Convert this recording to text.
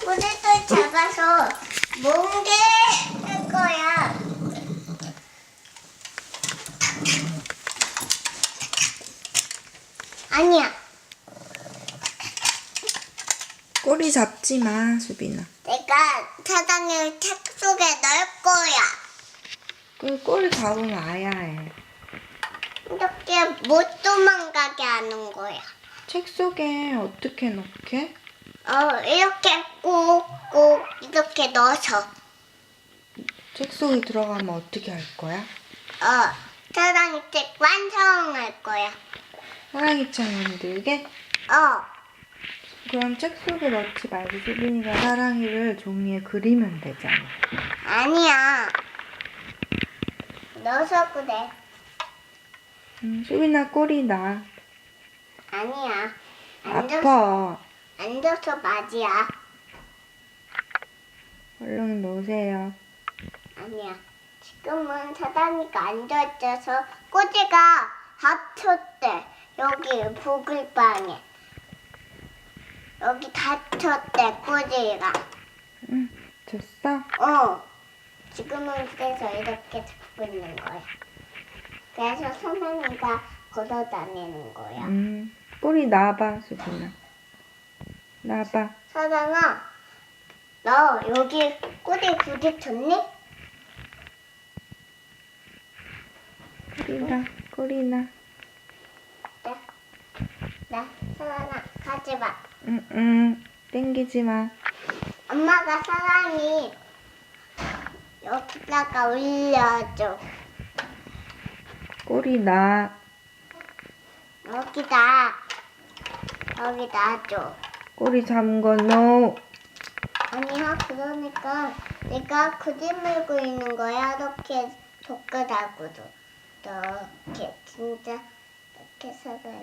꼬리를 잡아서 멍게 할 거야. 아니야. 꼬리 잡지 마, 수빈아. 내가 사장님 책 속에 넣을 거야. 그 꼬리 잡으면 아야 해. 이렇게 못 도망가게 하는 거야. 책 속에 어떻게 넣게? 이렇게 꾹꾹 이렇게 넣어서. 책 속에 들어가면 어떻게 할 거야? 사장님 책 완성할 거야. 사랑이처럼 만들게? 그럼 책 속에 넣지 말고 수빈이가 사랑이를 종이에 그리면 되잖아. 아니야. 넣어서 그래. 수빈아 꼬리 나. 아니야. 아파. 앉아서 맞이야. 얼른 놓으세요. 아니야. 지금은 사장이가 앉아있어서 꼬지가 다쳤대. 여기 보글방에. 여기 다쳤대, 꼬지가. 응, 됐어? 지금은 그래서 이렇게 잡고 있는 거야. 그래서 사장이가 걸어 다니는 거야. 꼬리 놔봐, 수빈아. 놔봐. 사장아, 너 여기 꼬리 부딪혔니? 꼬리 나. 나, 사장아, 가지 마. 땡기지 마. 엄마가 사장이 여기다가 올려줘. 꼬리 나. 여기다. 여기 놔줘. 꼬리 잡은 거 no. 아니야, 그러니까 내가 그림을 그리는 거야. 이렇게 손가락으로. 이렇게 진짜 이렇게 사장이